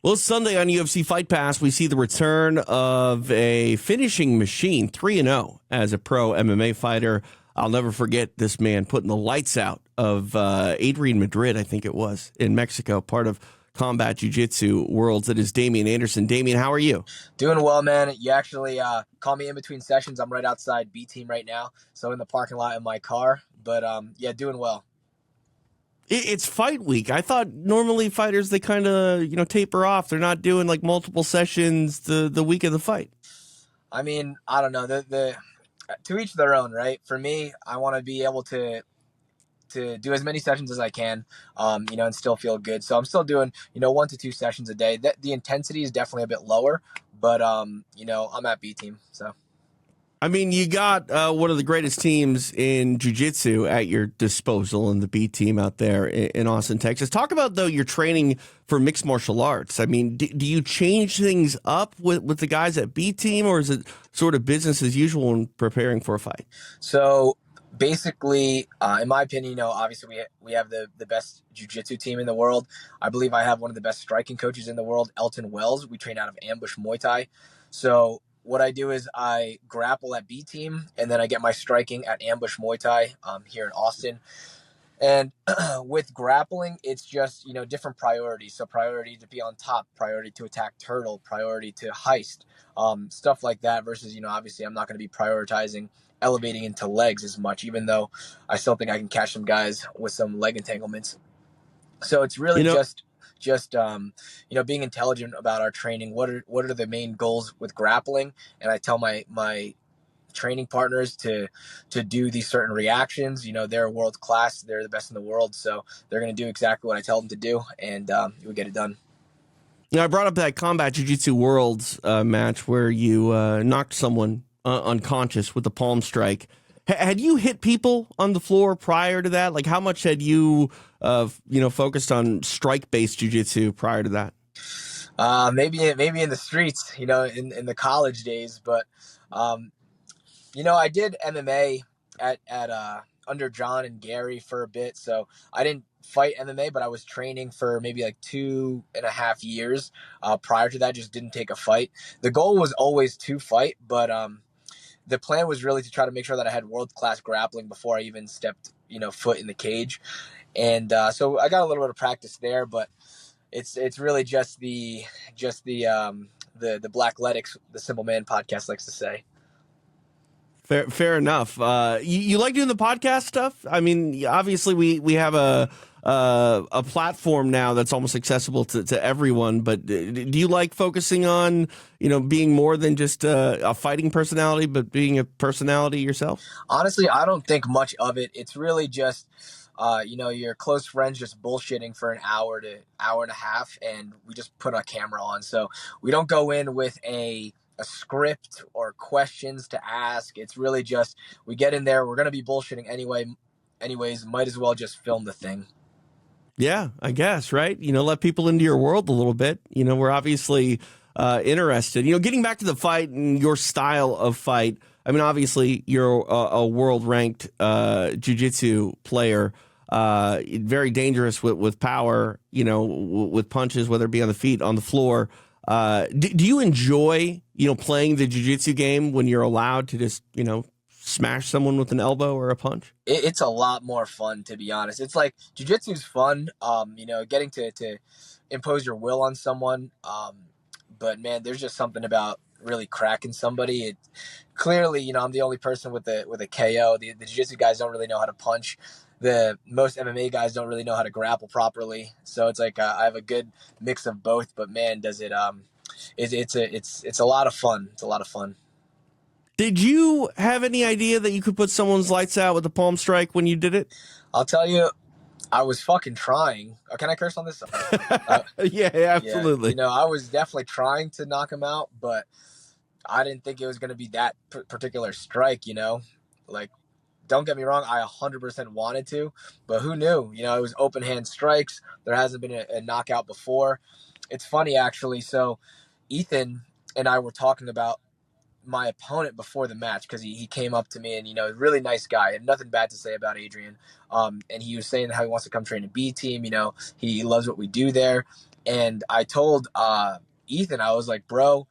Well, Sunday on UFC Fight Pass, we see the return of a finishing machine, 3-0 as a pro MMA fighter. I'll never forget this man putting the lights out of Adrian Madrid, I think it was, in Mexico, part of Combat Jiu-Jitsu Worlds. That is Damien Anderson. Damien, how are you? Doing well, man. You actually call me in between sessions. I'm right outside B team right now, so in the parking lot in my car. But yeah, doing well. It's fight week. I thought normally fighters, they kind of, taper off. They're not doing like multiple sessions the week of the fight. I mean, I don't know. The to each their own, right? For me, I want to be able to do as many sessions as I can, and still feel good. So I'm still doing, 1 to 2 sessions a day. The intensity is definitely a bit lower, but I'm at B team, so. I mean, you got one of the greatest teams in jiu-jitsu at your disposal in the B team out there in Austin, Texas. Talk about, though, your training for mixed martial arts. I mean, do you change things up with the guys at B team, or is it sort of business as usual in preparing for a fight? So basically, in my opinion, obviously we have the best jiu-jitsu team in the world. I believe I have one of the best striking coaches in the world, Elton Wells. We train out of Ambush Muay Thai. So what I do is I grapple at B team, and then I get my striking at Ambush Muay Thai here in Austin. And with grappling, it's just, different priorities. So priority to be on top, priority to attack turtle, priority to heist, stuff like that versus, obviously I'm not going to be prioritizing elevating into legs as much, even though I still think I can catch some guys with some leg entanglements. So it's really just being intelligent about our training. What are the main goals with grappling? And I tell my training partners to do these certain reactions. They're world class. They're the best in the world. So they're going to do exactly what I tell them to do, and we get it done. I brought up that Combat Jiu-Jitsu Worlds match where you knocked someone unconscious with the palm strike. Had you hit people on the floor prior to that? Like, how much had you, focused on strike-based jiu-jitsu prior to that? Maybe in the streets, in the college days. But, I did MMA at under John and Gary for a bit. So I didn't fight MMA, but I was training for maybe like 2.5 years. Prior to that, just didn't take a fight. The goal was always to fight, but the plan was really to try to make sure that I had world-class grappling before I even stepped, foot in the cage. And so I got a little bit of practice there, but it's really just the Blackletics, the Simple Man podcast likes to say. Fair enough. You like doing the podcast stuff? I mean, obviously we have a platform now that's almost accessible to everyone. But do you like focusing on, being more than just a fighting personality, but being a personality yourself? Honestly, I don't think much of it. It's really just, your close friends just bullshitting for an hour to hour and a half, and we just put a camera on. So we don't go in with a script or questions to ask. It's really just, we get in there, we're going to be bullshitting anyways, might as well just film the thing. Yeah, I guess, right? Let people into your world a little bit. We're obviously interested. Getting back to the fight and your style of fight, I mean, obviously you're a world-ranked jiu-jitsu player, very dangerous with power, with punches, whether it be on the feet, on the floor. Do you enjoy, playing the jiu-jitsu game when you're allowed to just, smash someone with an elbow or a punch? It's a lot more fun, to be honest. It's like jiu-jitsu is fun, getting to impose your will on someone. But man, there's just something about really cracking somebody. Clearly, I'm the only person with a KO. The jiu-jitsu guys don't really know how to punch. The most MMA guys don't really know how to grapple properly. So it's like I have a good mix of both. But man, does it it's a lot of fun. It's a lot of fun. Did you have any idea that you could put someone's lights out with a palm strike when you did it? I'll tell you, I was fucking trying. Can I curse on this? Yeah, absolutely. Yeah, I was definitely trying to knock him out, but I didn't think it was going to be that particular strike, Like, don't get me wrong, I 100% wanted to, but who knew? It was open hand strikes. There hasn't been a knockout before. It's funny, actually. So Ethan and I were talking about my opponent before the match, because he came up to me and, really nice guy, and nothing bad to say about Adrian. And he was saying how he wants to come train a B team. He loves what we do there. And I told Ethan, I was like, bro,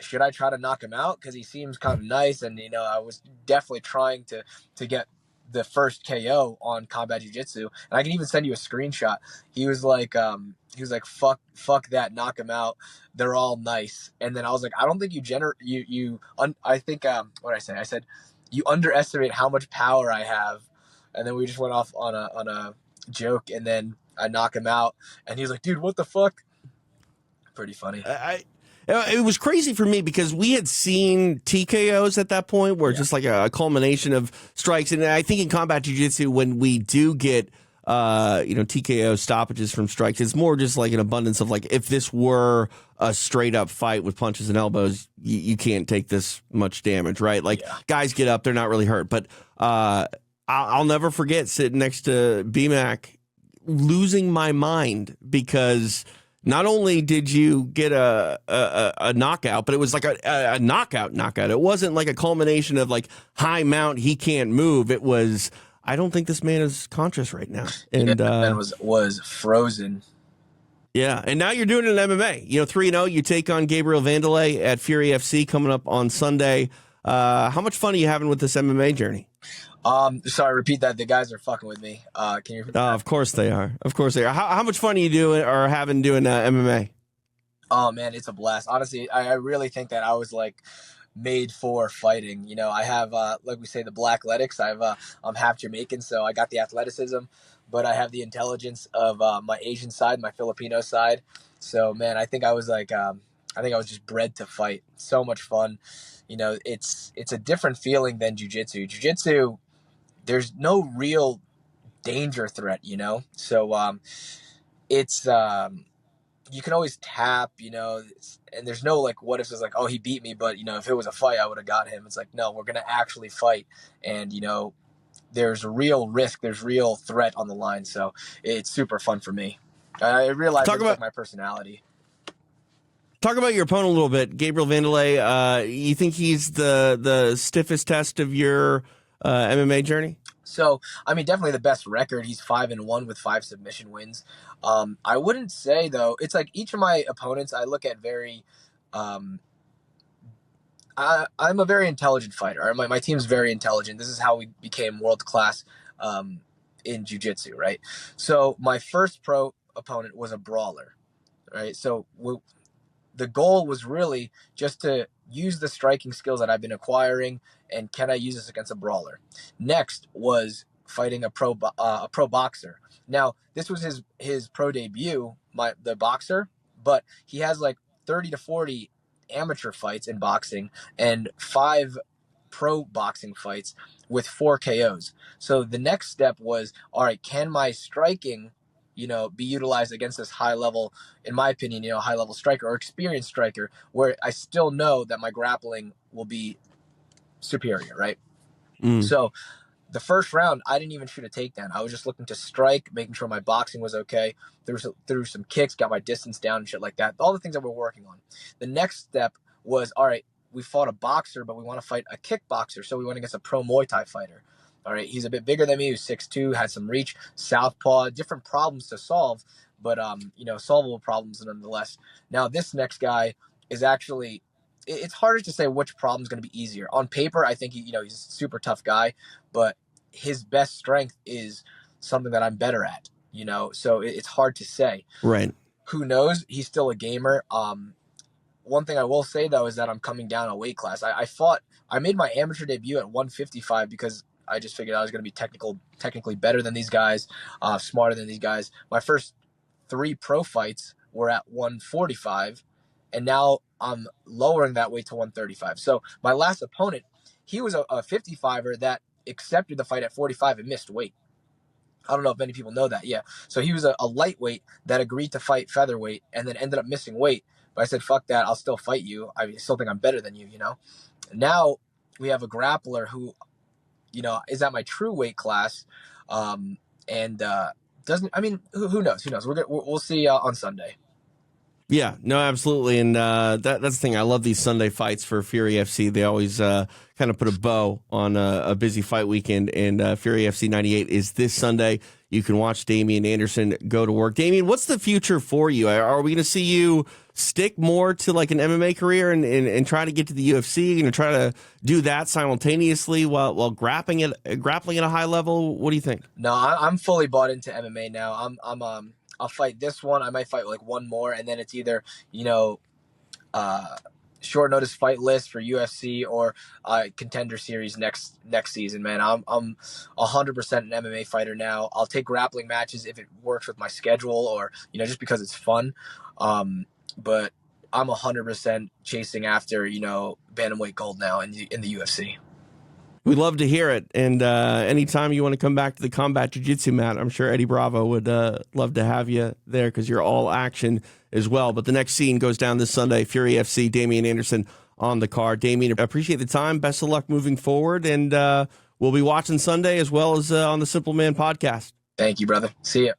should I try to knock him out? Because he seems kind of nice, and I was definitely trying to get the first KO on Combat Jiu-Jitsu, and I can even send you a screenshot. He was like, fuck that, knock him out. They're all nice. And then I was like, I don't think I think what did I say? I said you underestimate how much power I have, and then we just went off on a joke, and then I knock him out, and he was like, dude, what the fuck? Pretty funny. It was crazy for me because we had seen TKOs at that point where it's just like a culmination of strikes. And I think in combat jiu-jitsu, when we do get, TKO stoppages from strikes, it's more just like an abundance of like, if this were a straight up fight with punches and elbows, you can't take this much damage, right? Like guys get up, they're not really hurt. But I'll never forget sitting next to BMAC losing my mind because not only did you get a knockout, but it was like a knockout. It wasn't like a culmination of like high mount, he can't move. It was, I don't think this man is conscious right now. And man was frozen. Yeah, and now you're doing it in MMA. 3-0, you take on Gabriel Vandelay at Fury FC coming up on Sunday. How much fun are you having with this MMA journey? Sorry, repeat that. The guys are fucking with me. Can you repeat that? Of course they are. How much fun are you doing or having doing MMA? Oh man, it's a blast. Honestly, I really think that I was like made for fighting. I have like we say, the black athletics. I'm half Jamaican, so I got the athleticism, but I have the intelligence of my Asian side, my Filipino side. So man, I think I was just bred to fight. So much fun. It's a different feeling than jiu-jitsu. Jiu-jitsu, there's no real danger threat, so it's you can always tap, and there's no like what if it's like, oh, he beat me, but if it was a fight I would have got him. It's like, no, we're gonna actually fight, and there's real risk, there's real threat on the line, so it's super fun for me. I realize it's like my personality. Talk about your opponent a little bit, Gabriel Vandelay. You think he's the stiffest test of your MMA journey? So, definitely the best record. He's 5-1 with 5 submission wins. I wouldn't say though. It's like each of my opponents I look at very. I'm a very intelligent fighter. My team's very intelligent. This is how we became world class in jiu-jitsu, right? So my first pro opponent was a brawler, right? So the goal was really just to use the striking skills that I've been acquiring, and can I use this against a brawler? Next was fighting a pro boxer. Now, this was his pro debut, the boxer, but he has like 30 to 40 amateur fights in boxing and 5 pro boxing fights with 4 KOs. So the next step was, all right, can my striking be utilized against this high level, in my opinion, high level striker or experienced striker, where I still know that my grappling will be superior, right? So the first round, I didn't even shoot a takedown. I was just looking to strike, making sure my boxing was okay. Threw some kicks, got my distance down and shit like that. All the things that we're working on. The next step was, all right, we fought a boxer, but we want to fight a kickboxer. So we went against a pro Muay Thai fighter. All right, he's a bit bigger than me. He was 6'2", had some reach, southpaw, different problems to solve, but solvable problems nonetheless. Now this next guy is actually, it's harder to say which problem is going to be easier. On paper, I think he's a super tough guy, but his best strength is something that I'm better at. So it's hard to say. Right. Who knows? He's still a gamer. One thing I will say though is that I'm coming down a weight class. I made my amateur debut at 155 because I just figured I was going to be technically better than these guys, smarter than these guys. My first 3 pro fights were at 145, and now I'm lowering that weight to 135. So my last opponent, he was a 55er that accepted the fight at 45 and missed weight. I don't know if many people know that. Yeah. So he was a lightweight that agreed to fight featherweight and then ended up missing weight. But I said, fuck that. I'll still fight you. I still think I'm better than you, Now we have a grappler who, is at my true weight class, and doesn't. Who knows? Who knows? We'll see on Sunday. Yeah, no, absolutely, and that's the thing. I love these Sunday fights for Fury FC. They always kind of put a bow on a busy fight weekend, and Fury FC 98 is this Sunday. you can watch Damien Anderson go to work. Damien, what's the future for you? Are we going to see you stick more to like an MMA career and try to get to the UFC and try to do that simultaneously while grappling at a high level? What do you think? No, I'm fully bought into MMA now. I'll fight this one. I might fight like one more, and then it's either, short notice fight list for UFC or contender series next season. Man, I'm 100% an MMA fighter now. I'll take grappling matches if it works with my schedule, or just because it's fun. But I'm 100% chasing after bantamweight gold now in the UFC. We'd love to hear it. And anytime you want to come back to the combat jiu-jitsu mat, I'm sure Eddie Bravo would love to have you there because you're all action as well. But the next scene goes down this Sunday. Fury FC, Damien Anderson on the card. Damien, appreciate the time. Best of luck moving forward. And we'll be watching Sunday as well as on the Simple Man podcast. Thank you, brother. See ya.